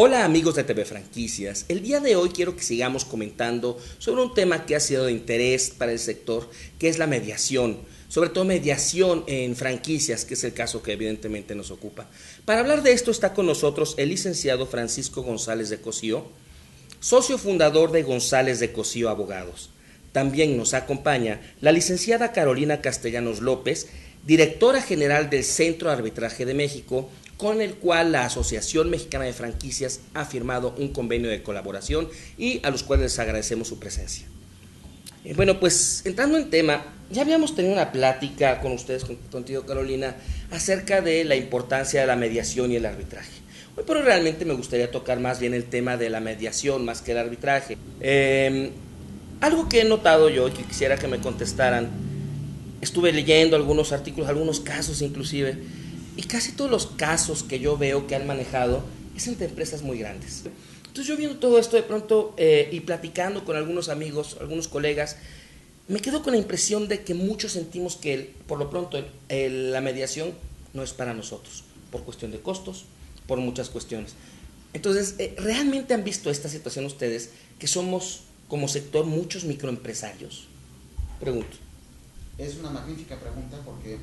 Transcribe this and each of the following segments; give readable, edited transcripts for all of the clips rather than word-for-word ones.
Hola amigos de TV Franquicias, el día de hoy quiero que sigamos comentando sobre un tema que ha sido de interés para el sector, que es la mediación, sobre todo mediación en franquicias, que es el caso que evidentemente nos ocupa. Para hablar de esto está con nosotros el licenciado Francisco González de Cosío, socio fundador de González de Cosío Abogados. También nos acompaña la licenciada Carolina Castellanos López, directora general del Centro de Arbitraje de México, con el cual la Asociación Mexicana de Franquicias ha firmado un convenio de colaboración y a los cuales les agradecemos su presencia. Bueno, pues entrando en tema, ya habíamos tenido una plática con ustedes, contigo Carolina, acerca de la importancia de la mediación y el arbitraje. Hoy pero realmente me gustaría tocar más bien el tema de la mediación más que el arbitraje. Algo que he notado yo y que quisiera que me contestaran, estuve leyendo algunos artículos, algunos casos inclusive, y casi todos los casos que yo veo que han manejado es entre empresas muy grandes. Entonces yo viendo todo esto de pronto y platicando con algunos amigos, algunos colegas, me quedo con la impresión de que muchos sentimos que por lo pronto la mediación no es para nosotros, por cuestión de costos, por muchas cuestiones. Entonces, ¿realmente han visto esta situación ustedes, que somos como sector muchos microempresarios? Pregunto. Es una magnífica pregunta porque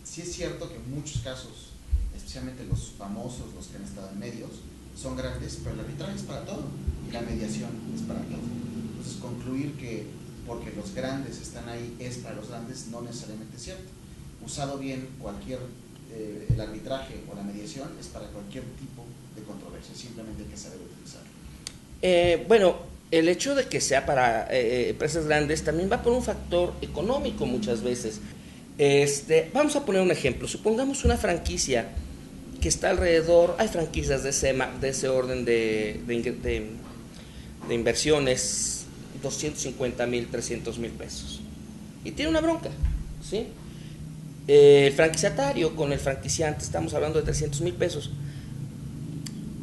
sí es cierto que en muchos casos, especialmente los famosos, los que han estado en medios, son grandes, pero el arbitraje es para todo y la mediación es para todo. Entonces concluir que porque los grandes están ahí es para los grandes no necesariamente es cierto. Usado bien, el arbitraje o la mediación es para cualquier tipo de controversia, simplemente hay que saber utilizarlo. Bueno, el hecho de que sea para empresas grandes también va por un factor económico muchas veces. Vamos a poner un ejemplo. Supongamos una franquicia que está alrededor, hay franquicias de ese orden de inversiones, 250,000, 300,000 pesos. Y tiene una bronca, ¿sí? El franquiciatario con el franquiciante, estamos hablando de 300,000 pesos.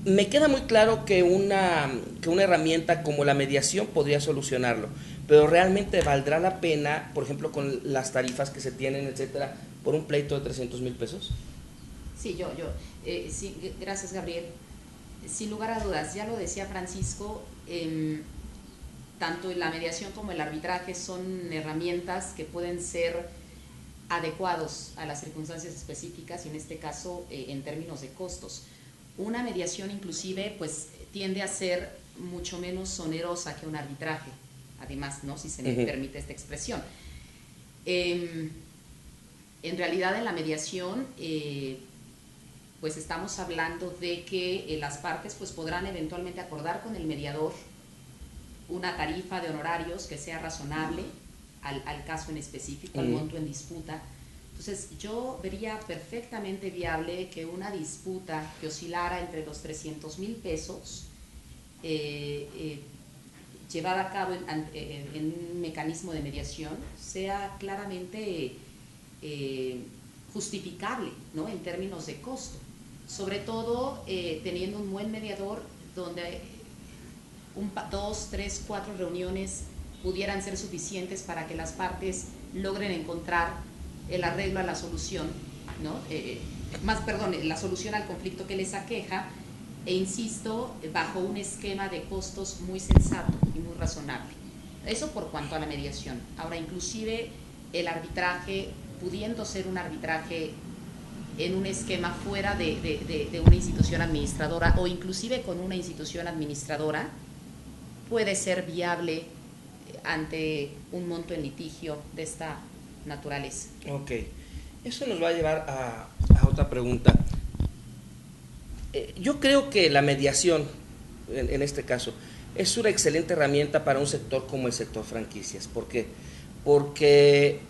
Me queda muy claro que una herramienta como la mediación podría solucionarlo, pero realmente valdrá la pena, por ejemplo, con las tarifas que se tienen, etcétera, por un pleito de 300,000 pesos. Sí, sí, gracias Gabriel. Sin lugar a dudas, ya lo decía Francisco, tanto la mediación como el arbitraje son herramientas que pueden ser adecuados a las circunstancias específicas y en este caso en términos de costos. Una mediación inclusive pues tiende a ser mucho menos onerosa que un arbitraje, además, ¿no? Si se me permite esta expresión. En realidad en la mediación pues estamos hablando de que las partes pues podrán eventualmente acordar con el mediador una tarifa de honorarios que sea razonable al caso en específico, al monto en disputa. Entonces yo vería perfectamente viable que una disputa que oscilara entre los 300,000 pesos llevada a cabo en un mecanismo de mediación sea claramente justificable, ¿no? En términos de costo, sobre todo teniendo un buen mediador donde 2, 3, 4 reuniones pudieran ser suficientes para que las partes logren encontrar el arreglo a la solución, ¿no? La solución al conflicto que les aqueja, e insisto, bajo un esquema de costos muy sensato y muy razonable. Eso por cuanto a la mediación. Ahora, inclusive el arbitraje, pudiendo ser un arbitraje en un esquema fuera de una institución administradora o inclusive con una institución administradora, puede ser viable ante un monto en litigio de esta naturaleza. Ok, eso nos va a llevar a otra pregunta. Yo creo que la mediación, en este caso, es una excelente herramienta para un sector como el sector franquicias. ¿Por qué? Porque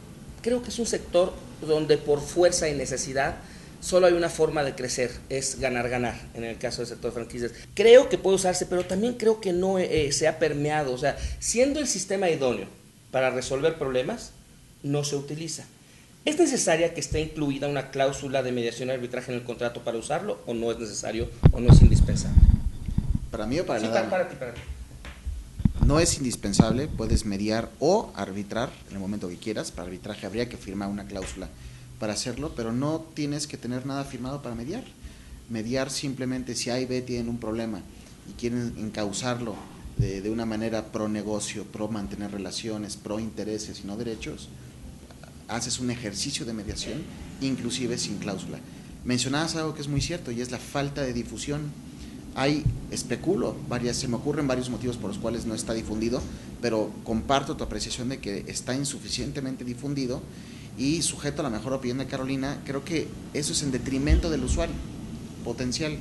creo que es un sector donde por fuerza y necesidad solo hay una forma de crecer, es ganar-ganar, en el caso del sector franquicias. Creo que puede usarse, pero también creo que no se ha permeado, o sea, siendo el sistema idóneo para resolver problemas, no se utiliza. ¿Es necesaria que esté incluida una cláusula de mediación y arbitraje en el contrato para usarlo o no es necesario o no es indispensable? Para mí o para sí, nada. Para ti. No es indispensable, puedes mediar o arbitrar en el momento que quieras. Para arbitraje habría que firmar una cláusula para hacerlo, pero no tienes que tener nada firmado para mediar. mediar simplemente si A y B tienen un problema y quieren encauzarlo de una manera pro negocio, pro mantener relaciones, pro intereses y no derechos, haces un ejercicio de mediación, inclusive sin cláusula. Mencionabas algo que es muy cierto y es la falta de difusión. Se me ocurren varios motivos por los cuales no está difundido, pero comparto tu apreciación de que está insuficientemente difundido y sujeto a la mejor opinión de Carolina, creo que eso es en detrimento del usuario potencial.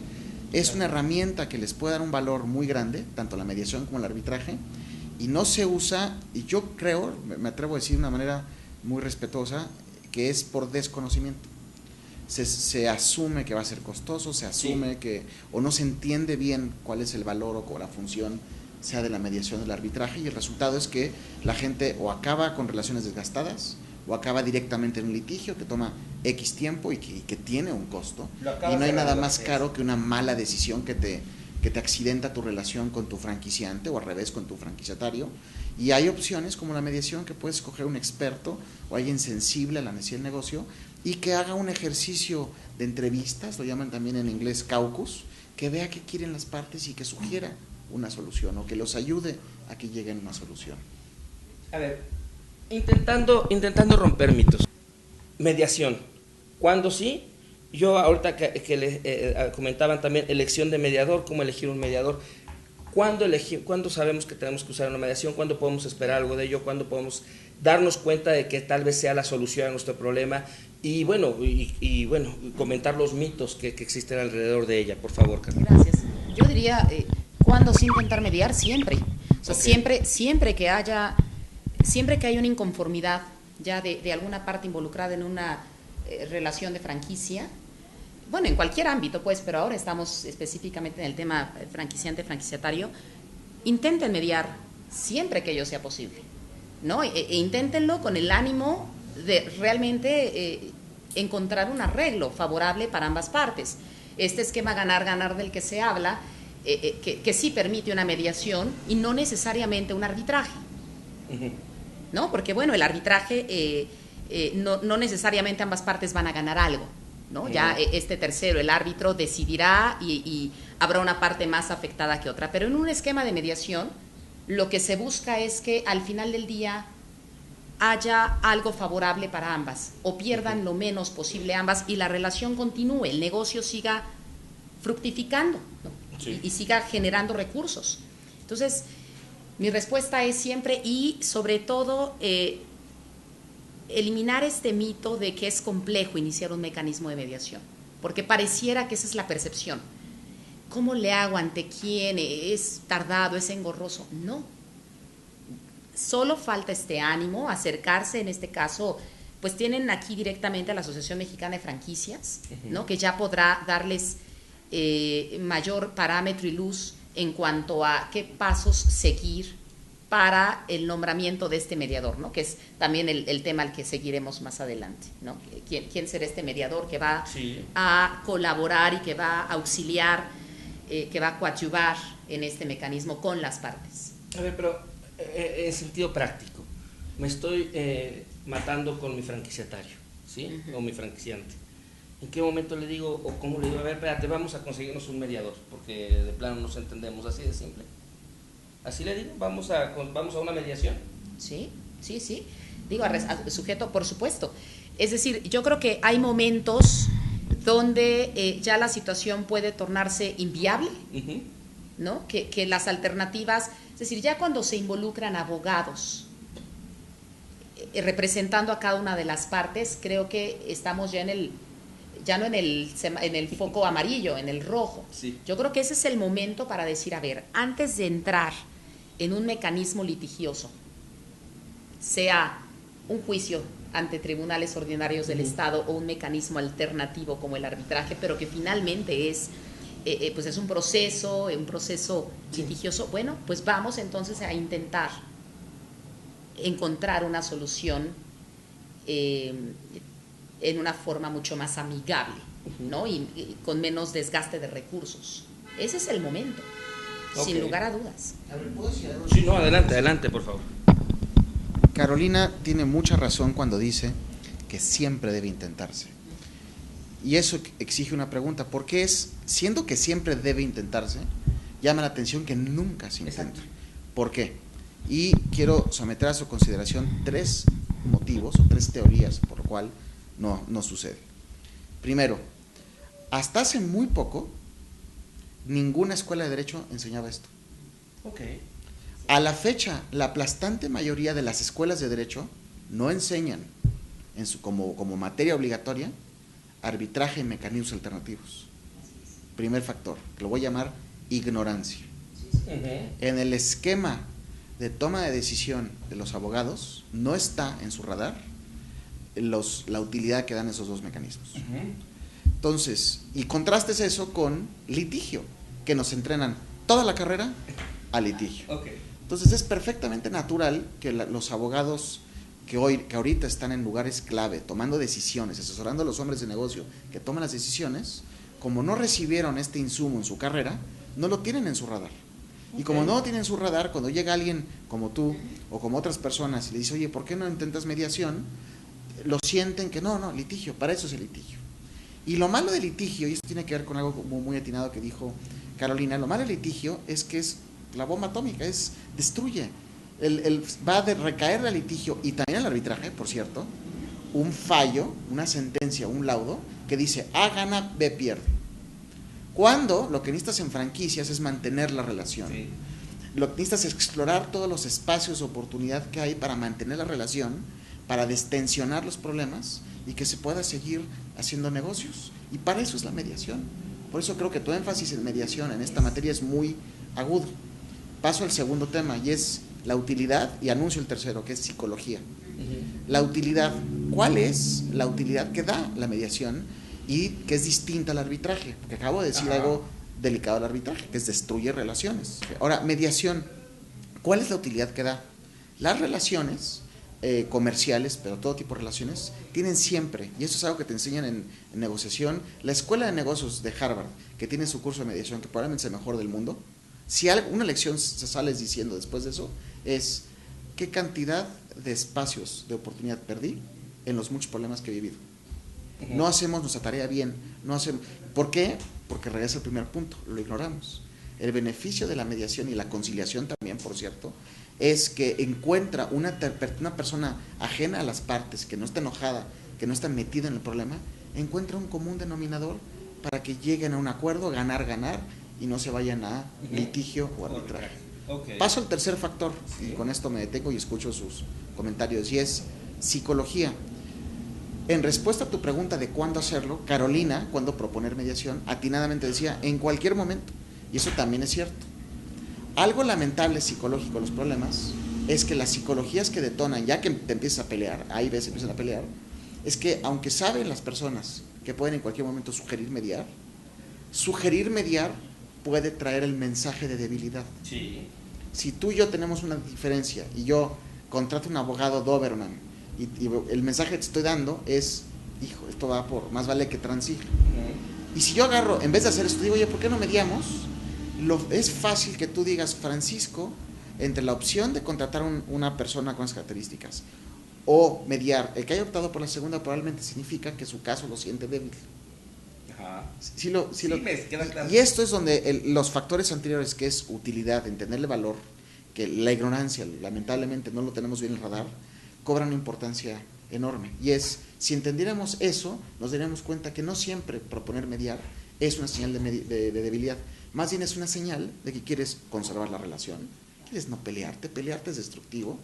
Es una herramienta que les puede dar un valor muy grande, tanto la mediación como el arbitraje, y no se usa, y yo creo, me atrevo a decir de una manera muy respetuosa, que es por desconocimiento. Se asume que va a ser costoso, se asume que, o no se entiende bien cuál es el valor o la función, sea de la mediación o del arbitraje, y el resultado es que la gente o acaba con relaciones desgastadas, o acaba directamente en un litigio que toma X tiempo y que tiene un costo, y no hay nada más caro que una mala decisión que te accidenta tu relación con tu franquiciante, o al revés con tu franquiciatario. Y hay opciones como la mediación, que puedes escoger un experto o alguien sensible a la necesidad del negocio y que haga un ejercicio de entrevistas, lo llaman también en inglés caucus, que vea qué quieren las partes y que sugiera una solución o que los ayude a que lleguen a una solución. A ver, intentando romper mitos. Mediación. ¿Cuándo sí? Yo ahorita que le comentaban también elección de mediador, cómo elegir un mediador. ¿Cuándo sabemos que tenemos que usar una mediación? ¿Cuándo podemos esperar algo de ello? ¿Cuándo podemos darnos cuenta de que tal vez sea la solución a nuestro problema? Y bueno, comentar los mitos que existen alrededor de ella, por favor, Carmen. Gracias. Yo diría, ¿cuándo sí intentar mediar? Siempre. O sea, siempre que haya una inconformidad ya de alguna parte involucrada en una relación de franquicia, bueno, en cualquier ámbito, pues, pero ahora estamos específicamente en el tema franquiciante-franquiciatario, intenten mediar siempre que ello sea posible, ¿no? Inténtenlo con el ánimo de realmente encontrar un arreglo favorable para ambas partes. Este esquema ganar-ganar del que se habla, que sí permite una mediación y no necesariamente un arbitraje, ¿no? Porque, bueno, el arbitraje no necesariamente ambas partes van a ganar algo, ¿no? Ya este tercero, el árbitro, decidirá y habrá una parte más afectada que otra. Pero en un esquema de mediación, lo que se busca es que al final del día haya algo favorable para ambas, o pierdan lo menos posible ambas y la relación continúe, el negocio siga fructificando, ¿no? y siga generando recursos. Entonces, mi respuesta es siempre, y sobre todo, eliminar este mito de que es complejo iniciar un mecanismo de mediación, porque pareciera que esa es la percepción. ¿Cómo le hago? ¿Ante quién? ¿Es tardado? ¿Es engorroso? No. Solo falta este ánimo, acercarse, en este caso, pues tienen aquí directamente a la Asociación Mexicana de Franquicias, ¿no? Que ya podrá darles mayor parámetro y luz en cuanto a qué pasos seguir para el nombramiento de este mediador, ¿no? Que es también el tema al que seguiremos más adelante, ¿no? ¿Quién será este mediador que va a colaborar y que va a auxiliar, que va a coadyuvar en este mecanismo con las partes? A ver, pero en sentido práctico, me estoy matando con mi franquiciatario, ¿sí? O mi franquiciante. ¿En qué momento le digo, o cómo le digo, a ver, espérate, vamos a conseguirnos un mediador, porque de plano nos entendemos, así de simple? Así le digo, vamos a una mediación. Sí. Digo, sujeto, por supuesto. Es decir, yo creo que hay momentos donde ya la situación puede tornarse inviable, ¿no? Que las alternativas, es decir, ya cuando se involucran abogados representando a cada una de las partes, creo que estamos ya no en el foco amarillo, en el rojo. Sí. Yo creo que ese es el momento para decir, a ver, antes de entrar en un mecanismo litigioso, sea un juicio ante tribunales ordinarios del Estado o un mecanismo alternativo como el arbitraje, pero que finalmente es un proceso litigioso, bueno, pues vamos entonces a intentar encontrar una solución en una forma mucho más amigable, ¿no? Y con menos desgaste de recursos. Ese es el momento, sin lugar a dudas. Sí, no, adelante, por favor. Carolina tiene mucha razón cuando dice que siempre debe intentarse. y eso exige una pregunta, ¿por qué siendo que siempre debe intentarse, llama la atención que nunca se intenta? Exacto. ¿Por qué? Y quiero someter a su consideración 3 motivos o 3 teorías por lo cual no sucede. Primero, hasta hace muy poco, ninguna escuela de derecho enseñaba esto. Okay. A la fecha, la aplastante mayoría de las escuelas de derecho no enseñan como materia obligatoria arbitraje y mecanismos alternativos. Primer factor, que lo voy a llamar ignorancia. En el esquema de toma de decisión de los abogados no está en su radar la utilidad que dan esos 2 mecanismos. Entonces, y contrastes eso con litigio, que nos entrenan toda la carrera a litigio. Okay. Entonces es perfectamente natural que los abogados que ahorita están en lugares clave, tomando decisiones, asesorando a los hombres de negocio que toman las decisiones, como no recibieron este insumo en su carrera, no lo tienen en su radar. Y como no lo tienen en su radar, cuando llega alguien como tú o como otras personas y le dice, oye, ¿por qué no intentas mediación? Lo sienten que no, litigio, para eso es el litigio. Y lo malo del litigio, y esto tiene que ver con algo muy atinado que dijo Carolina, lo malo del litigio es que es la bomba atómica, destruye. Va a recaer el litigio y también el arbitraje, por cierto, un fallo, una sentencia, un laudo que dice A gana, B pierde. Cuando lo que necesitas en franquicias es mantener la relación. Sí. Lo que necesitas es explorar todos los espacios de oportunidad que hay para mantener la relación, para destensionar los problemas y que se pueda seguir haciendo negocios. Y para eso es la mediación. Por eso creo que tu énfasis en mediación en esta materia es muy agudo. Paso al segundo tema y es la utilidad, y anuncio el tercero, que es psicología. La utilidad, ¿cuál es la utilidad que da la mediación y que es distinta al arbitraje? Porque acabo de decir algo delicado al arbitraje, que es destruye relaciones. Ahora, mediación, ¿cuál es la utilidad que da? Las relaciones comerciales, pero todo tipo de relaciones, tienen siempre, y eso es algo que te enseñan en negociación, la Escuela de Negocios de Harvard, que tiene su curso de mediación, que probablemente es el mejor del mundo. Si una lección se sales diciendo después de eso, es qué cantidad de espacios de oportunidad perdí en los muchos problemas que he vivido. No hacemos nuestra tarea bien. ¿Por qué? Porque regresa al primer punto, lo ignoramos. El beneficio de la mediación y la conciliación también, por cierto, es que encuentra una persona ajena a las partes, que no está enojada, que no está metida en el problema, encuentra un común denominador para que lleguen a un acuerdo, ganar, y no se vayan a litigio o arbitraje. Okay. Paso al tercer factor, y con esto me detengo y escucho sus comentarios, y es psicología. En respuesta a tu pregunta de cuándo hacerlo, Carolina, cuándo proponer mediación, atinadamente decía, en cualquier momento, y eso también es cierto. Algo lamentable psicológico, los problemas, es que las psicologías que detonan, ya que te empiezas a pelear, ahí ves, empiezan a pelear, es que aunque saben las personas que pueden en cualquier momento sugerir mediar puede traer el mensaje de debilidad. Sí. Si tú y yo tenemos una diferencia y yo contrato un abogado Doberman y el mensaje que te estoy dando es, hijo, esto va por más vale que transige. Y si yo agarro, en vez de hacer esto, digo, oye, ¿por qué no mediamos? Es fácil que tú digas, Francisco, entre la opción de contratar una persona con esas características o mediar, el que haya optado por la segunda probablemente significa que su caso lo siente débil. Y esto es donde los factores anteriores, que es utilidad, entenderle valor, que la ignorancia, lamentablemente no lo tenemos bien en el radar, cobran una importancia enorme. Y si entendiéramos eso, nos daríamos cuenta que no siempre proponer mediar es una señal de debilidad. Más bien es una señal de que quieres conservar la relación, quieres no pelearte es destructivo.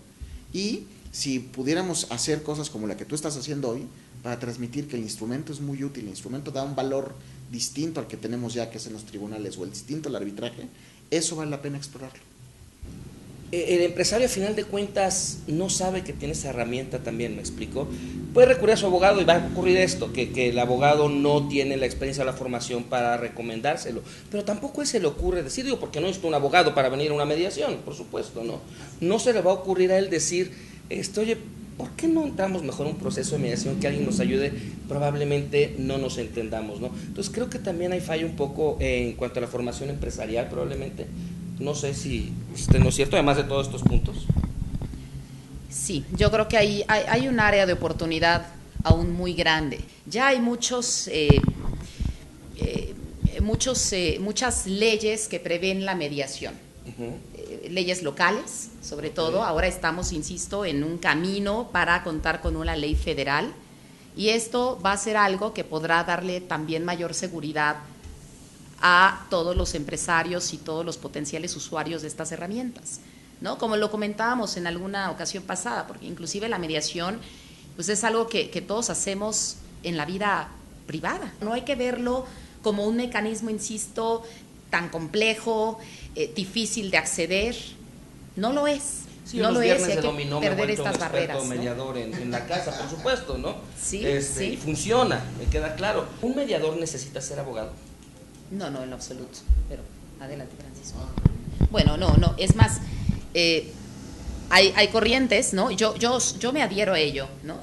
Y si pudiéramos hacer cosas como la que tú estás haciendo hoy, para transmitir que el instrumento es muy útil, el instrumento da un valor distinto al que tenemos ya, que es en los tribunales, o el distinto al arbitraje, eso vale la pena explorarlo. El empresario, a final de cuentas, no sabe que tiene esa herramienta también, ¿me explico? Puede recurrir a su abogado y va a ocurrir esto, que el abogado no tiene la experiencia o la formación para recomendárselo, pero tampoco se le ocurre decir, porque no es un abogado para venir a una mediación, por supuesto, no se le va a ocurrir a él decir, oye, ¿por qué no entramos mejor en un proceso de mediación, que alguien nos ayude? Probablemente no nos entendamos, ¿no? Entonces creo que también hay fallo un poco en cuanto a la formación empresarial, probablemente. No sé si no es cierto, además de todos estos puntos. Sí, yo creo que hay un área de oportunidad aún muy grande. Ya hay muchas leyes que prevén la mediación. Leyes locales, sobre todo. Ahora estamos, insisto, en un camino para contar con una ley federal, y esto va a ser algo que podrá darle también mayor seguridad a todos los empresarios y todos los potenciales usuarios de estas herramientas, ¿no? Como lo comentábamos en alguna ocasión pasada, porque inclusive la mediación pues es algo que todos hacemos en la vida privada. No hay que verlo como un mecanismo, insisto, tan complejo, difícil de acceder. No lo es. Sí, no los lo es, viernes y hay de que dominó me he perder vuelto un estas barreras, experto ¿no? mediador en la casa, por supuesto, ¿no? Sí, sí. Y funciona, me queda claro. ¿Un mediador necesita ser abogado? No, en lo absoluto. Pero adelante, Francisco. Bueno, no. Es más, hay corrientes, ¿no? Yo me adhiero a ello, ¿no?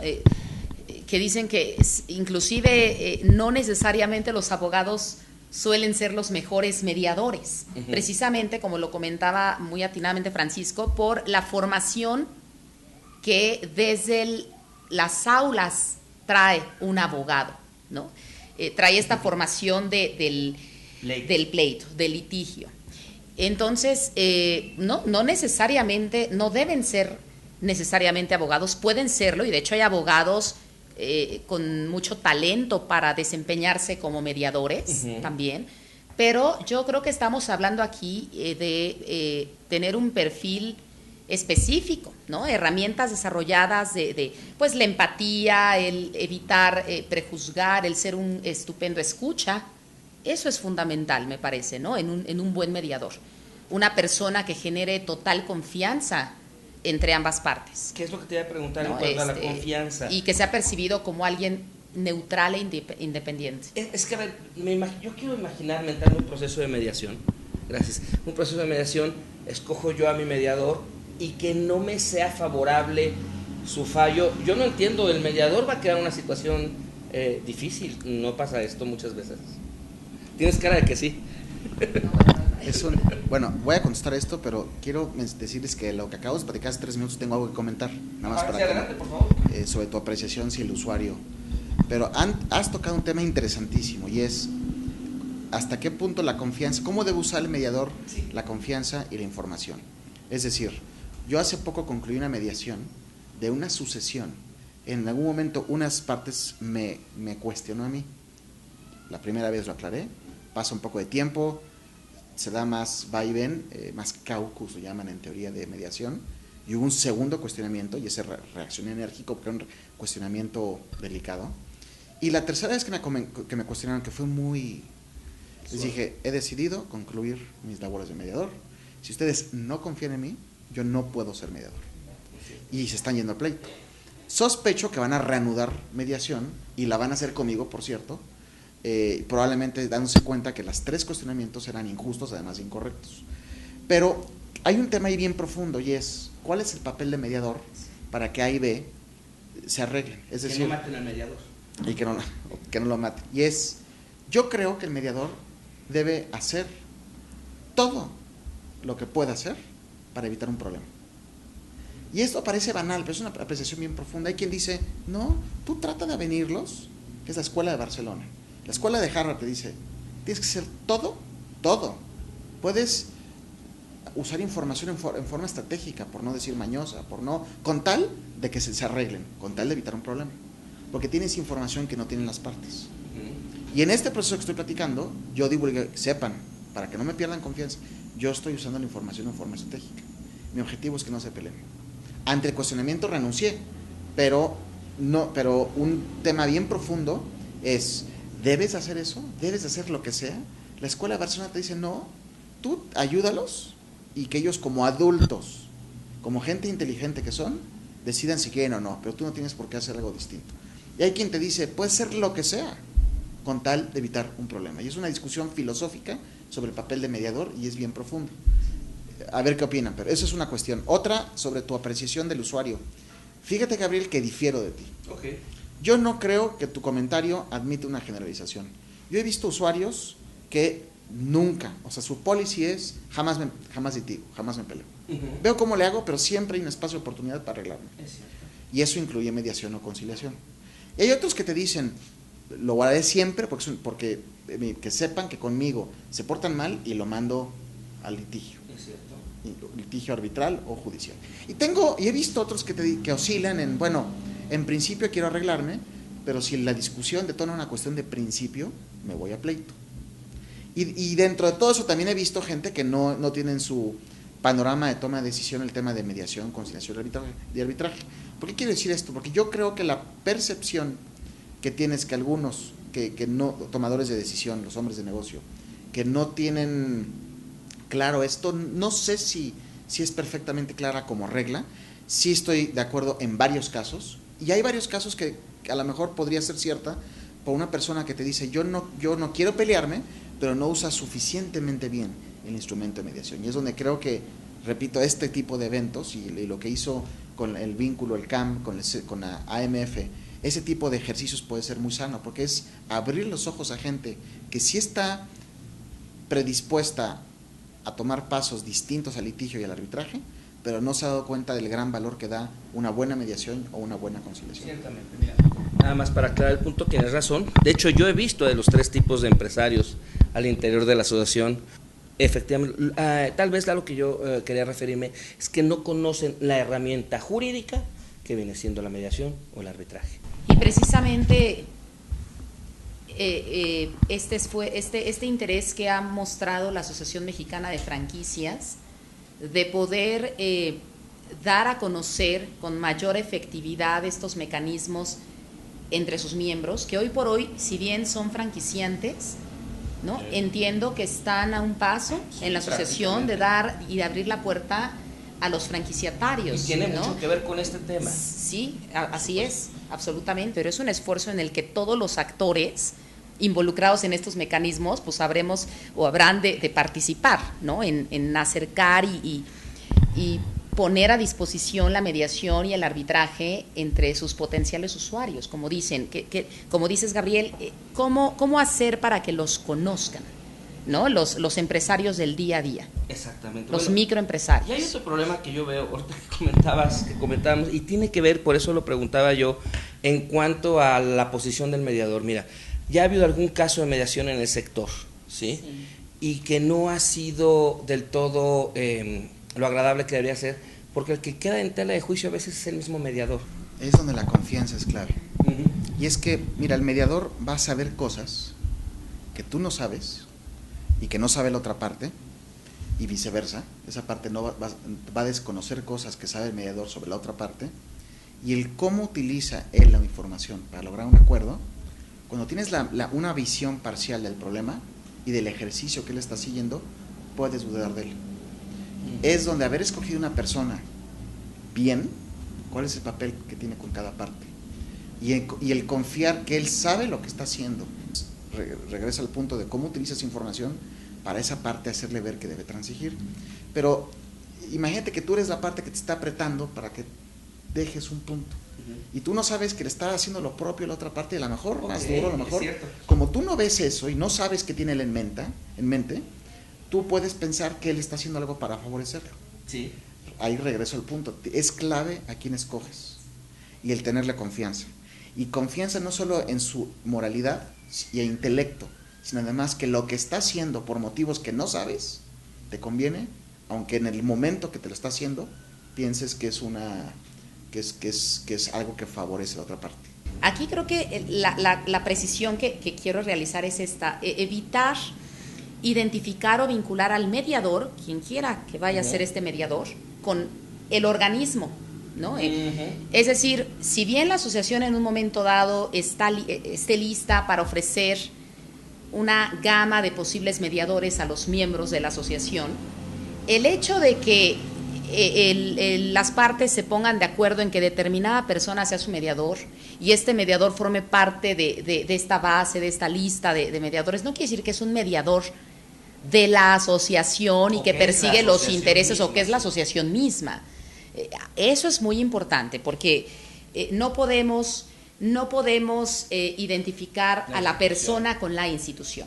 Que dicen que inclusive no necesariamente los abogados suelen ser los mejores mediadores, precisamente como lo comentaba muy atinadamente Francisco, por la formación que desde las aulas trae un abogado, ¿no? Trae esta formación del pleito, del litigio. Entonces, no necesariamente, no deben ser necesariamente abogados, pueden serlo, y de hecho hay abogados con mucho talento para desempeñarse como mediadores también, pero yo creo que estamos hablando aquí de tener un perfil específico, ¿no? Herramientas desarrolladas pues la empatía, el evitar prejuzgar, el ser un estupendo escucha. Eso es fundamental, me parece, ¿no? En un buen mediador. Una persona que genere total confianza entre ambas partes. ¿Qué es lo que te iba a preguntar, ¿no?, en cuanto a la confianza? Y que sea percibido como alguien neutral e independiente. Es que, a ver, yo quiero imaginar mentalmente un proceso de mediación. Gracias. Un proceso de mediación, escojo yo a mi mediador y que no me sea favorable su fallo. Yo no entiendo, el mediador va a quedar en una situación difícil. No pasa esto muchas veces. Tienes cara de que sí. Bueno, voy a contestar esto, pero quiero decirles que lo que acabo de platicar hace 3 minutos tengo algo que comentar, nada más para que, adelante, por favor. Sobre tu apreciación si el usuario. Pero has tocado un tema interesantísimo, y es hasta qué punto la confianza, cómo debe usar el mediador la confianza y la información. Es decir, yo hace poco concluí una mediación de una sucesión. En algún momento unas partes me cuestionó a mí. La primera vez lo aclaré, pasa un poco de tiempo, se da más va y ven, más caucus lo llaman en teoría de mediación, y hubo un segundo cuestionamiento, y ese reaccioné enérgico porque era un cuestionamiento delicado. Y la tercera vez que me cuestionaron, que fue muy... Les dije, he decidido concluir mis labores de mediador. Si ustedes no confían en mí, yo no puedo ser mediador. Y se están yendo al pleito. Sospecho que van a reanudar mediación, y la van a hacer conmigo, por cierto, probablemente dándose cuenta que los 3 cuestionamientos eran injustos, además de incorrectos. Pero hay un tema ahí bien profundo, y es, ¿cuál es el papel de mediador para que A y B se arreglen? Es decir, que no maten al mediador. Y que no lo maten. Y es, yo creo que el mediador debe hacer todo lo que pueda hacer para evitar un problema. Y esto parece banal, pero es una apreciación bien profunda. Hay quien dice, no, tú trata de avenirlos, que es la escuela de Barcelona. La escuela de Harvard te dice, tienes que hacer todo. Puedes usar información en forma estratégica, por no decir mañosa, con tal de que se arreglen, con tal de evitar un problema. Porque tienes información que no tienen las partes. Y en este proceso que estoy platicando, yo digo que sepan, para que no me pierdan confianza, yo estoy usando la información en forma estratégica. Mi objetivo es que no se peleen. Ante el cuestionamiento renuncié, pero un tema bien profundo es, ¿debes hacer eso? ¿Debes hacer lo que sea? La escuela de Barcelona te dice, no, tú ayúdalos, y que ellos como adultos, como gente inteligente que son, decidan si quieren o no, pero tú no tienes por qué hacer algo distinto. Y hay quien te dice, puede ser lo que sea, con tal de evitar un problema. Y es una discusión filosófica sobre el papel de mediador, y es bien profundo. A ver qué opinan, pero eso es una cuestión. Otra, sobre tu apreciación del usuario. Fíjate, Gabriel, que difiero de ti. Okay. Yo no creo que tu comentario admite una generalización. Yo he visto usuarios que nunca, o sea, su policy es jamás litigo, jamás me peleo. Veo cómo le hago, pero siempre hay un espacio de oportunidad para arreglarme. Es cierto. Y eso incluye mediación o conciliación. Y hay otros que te dicen, lo haré siempre porque que sepan que conmigo se portan mal y lo mando al litigio. Es cierto. Litigio arbitral o judicial. Y he visto otros que oscilan en, bueno, en principio quiero arreglarme, pero si la discusión detona una cuestión de principio, me voy a pleito. Y dentro de todo eso también he visto gente que no tiene en su panorama de toma de decisión el tema de mediación, conciliación y arbitraje. ¿Por qué quiero decir esto? Porque yo creo que la percepción que tienes que algunos, que no, tomadores de decisión, los hombres de negocio, que no tienen claro esto, no sé si es perfectamente clara como regla. Sí estoy de acuerdo en varios casos, y hay varios casos que a lo mejor podría ser cierta por una persona que te dice, yo no quiero pelearme, pero no usa suficientemente bien el instrumento de mediación. Y es donde creo que, repito, este tipo de eventos y lo que hizo con el vínculo, el CAM, con la AMF, ese tipo de ejercicios puede ser muy sano, porque es abrir los ojos a gente que sí está predispuesta a tomar pasos distintos al litigio y al arbitraje, pero no se ha dado cuenta del gran valor que da una buena mediación o una buena conciliación. Ciertamente, mira, nada más para aclarar el punto, tienes razón. De hecho, yo he visto de los 3 tipos de empresarios al interior de la asociación. Efectivamente, tal vez a lo que yo quería referirme es que no conocen la herramienta jurídica que viene siendo la mediación o el arbitraje. Y precisamente este interés que ha mostrado la Asociación Mexicana de Franquicias de poder dar a conocer con mayor efectividad estos mecanismos entre sus miembros, que hoy por hoy, si bien son franquiciantes, ¿no? Entiendo que están a un paso en la asociación de dar y de abrir la puerta a los franquiciatarios. Y tiene ¿no? mucho que ver con este tema. Sí, así es, absolutamente, pero es un esfuerzo en el que todos los actores involucrados en estos mecanismos, pues sabremos o habrán de participar, ¿no? En acercar y poner a disposición la mediación y el arbitraje entre sus potenciales usuarios, como dicen, como dices, Gabriel, ¿cómo hacer para que los conozcan, ¿no? Los empresarios del día a día. Exactamente. Los microempresarios. Y hay otro problema que yo veo, ahorita que comentábamos, y tiene que ver, por eso lo preguntaba yo, en cuanto a la posición del mediador. Mira, ya ha habido algún caso de mediación en el sector, ¿sí? Sí. Y que no ha sido del todo lo agradable que debería ser, porque el que queda en tela de juicio a veces es el mismo mediador. Es donde la confianza es clave. Y es que, mira, el mediador va a saber cosas que tú no sabes y que no sabe la otra parte, y viceversa. Esa parte no va a desconocer cosas que sabe el mediador sobre la otra parte, y el cómo utiliza él la información para lograr un acuerdo. Cuando tienes una visión parcial del problema y del ejercicio que él está siguiendo, puedes dudar de él. Es donde haber escogido una persona bien, cuál es el papel que tiene con cada parte, y el confiar que él sabe lo que está haciendo. Regresa al punto de cómo utiliza esa información para esa parte hacerle ver que debe transigir. Pero imagínate que tú eres la parte que te está apretando para que dejes un punto, y tú no sabes que le está haciendo lo propio a la otra parte, y a lo mejor más duro, a lo mejor, como tú no ves eso y no sabes qué tiene él en mente, tú puedes pensar que él está haciendo algo para favorecerlo. Sí. Ahí regreso al punto, es clave a quién escoges y el tenerle confianza, y confianza no solo en su moralidad y intelecto, sino además que lo que está haciendo por motivos que no sabes te conviene, aunque en el momento que te lo está haciendo pienses que es algo que favorece a la otra parte. Aquí creo que la precisión que quiero realizar es esta: evitar identificar o vincular al mediador, quien quiera que vaya a ser este mediador, con el organismo, ¿no? Es decir, si bien la asociación en un momento dado esté lista para ofrecer una gama de posibles mediadores a los miembros de la asociación, el hecho de que las partes se pongan de acuerdo en que determinada persona sea su mediador y este mediador forme parte de esta base, de esta lista de mediadores, no quiere decir que es un mediador de la asociación y que persigue los intereses misma, o que es la asociación misma. Eso es muy importante, porque no podemos identificar a la persona con la institución,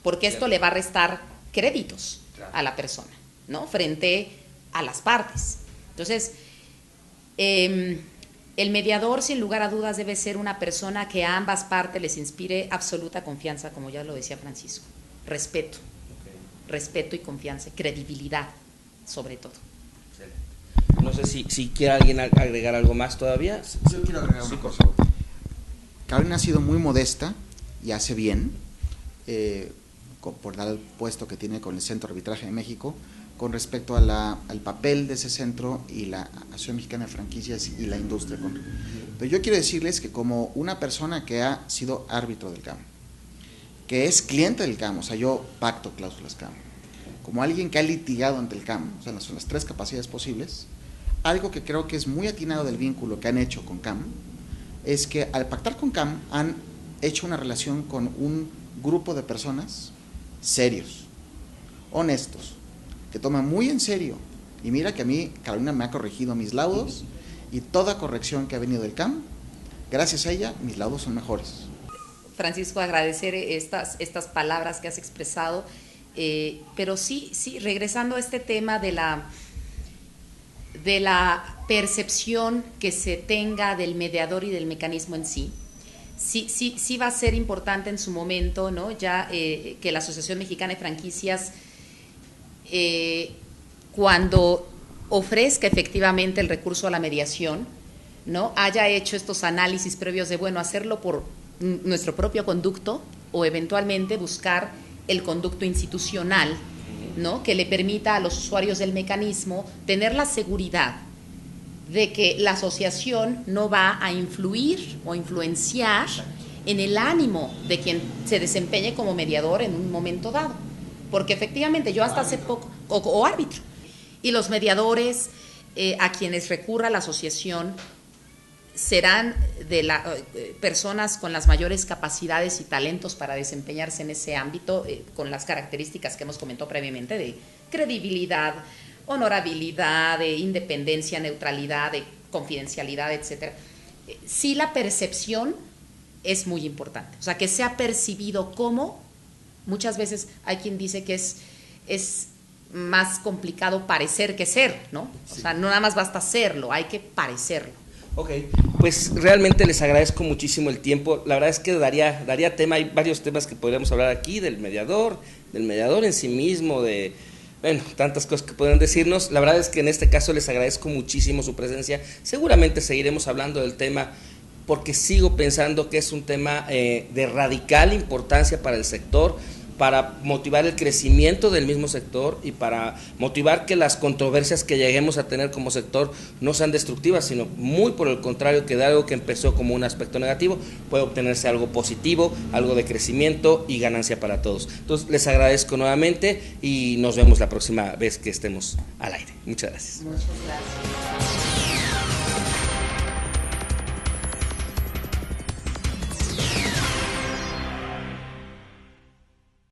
porque esto le va a restar créditos a la persona, ¿no? Frente a las partes. Entonces, El mediador, sin lugar a dudas, debe ser una persona que a ambas partes les inspire absoluta confianza, como ya lo decía Francisco. Respeto. Respeto y confianza, credibilidad, sobre todo. No sé si quiere alguien agregar algo más todavía. Yo quiero agregar una cosa. Carolina ha sido muy modesta y hace bien, por dar el puesto que tiene con el Centro de Arbitraje de México, con respecto a al papel de ese centro y la Asociación Mexicana de Franquicias y la industria. Pero yo quiero decirles que como una persona que ha sido árbitro del CAM, que es cliente del CAM, o sea, yo pacto cláusulas CAM, como alguien que ha litigado ante el CAM, o sea, son las tres capacidades posibles, algo que creo que es muy atinado del vínculo que han hecho con CAM, es que al pactar con CAM han hecho una relación con un grupo de personas serios, honestos, que toman muy en serio, y mira que a mí Carolina me ha corregido mis laudos, y toda corrección que ha venido del CAM, gracias a ella, mis laudos son mejores. Francisco, agradecer estas palabras que has expresado, pero sí, regresando a este tema de la percepción que se tenga del mediador y del mecanismo en sí. Sí va a ser importante en su momento, ¿no? Ya que la Asociación Mexicana de Franquicias, cuando ofrezca efectivamente el recurso a la mediación, ¿no?, haya hecho estos análisis previos de, bueno, hacerlo por nuestro propio conducto o eventualmente buscar el conducto institucional, ¿no?, que le permita a los usuarios del mecanismo tener la seguridad de que la asociación no va a influir o influenciar en el ánimo de quien se desempeñe como mediador en un momento dado. Porque efectivamente yo hasta hace poco, o árbitro, y los mediadores a quienes recurra la asociación serán personas con las mayores capacidades y talentos para desempeñarse en ese ámbito, con las características que hemos comentado previamente de credibilidad, honorabilidad, de independencia, neutralidad, de confidencialidad, etcétera. Sí, la percepción es muy importante, o sea, que sea percibido como, muchas veces hay quien dice que es más complicado parecer que ser, ¿no? O sea, no nada más basta serlo, hay que parecerlo. Ok, pues realmente les agradezco muchísimo el tiempo. La verdad es que daría tema, hay varios temas que podríamos hablar aquí, del mediador en sí mismo, de, bueno, tantas cosas que podrían decirnos. La verdad es que en este caso les agradezco muchísimo su presencia. Seguramente seguiremos hablando del tema porque sigo pensando que es un tema de radical importancia para el sector, para motivar el crecimiento del mismo sector y para motivar que las controversias que lleguemos a tener como sector no sean destructivas, sino muy por el contrario, que de algo que empezó como un aspecto negativo puede obtenerse algo positivo, algo de crecimiento y ganancia para todos. Entonces les agradezco nuevamente y nos vemos la próxima vez que estemos al aire. Muchas gracias. Muchas gracias.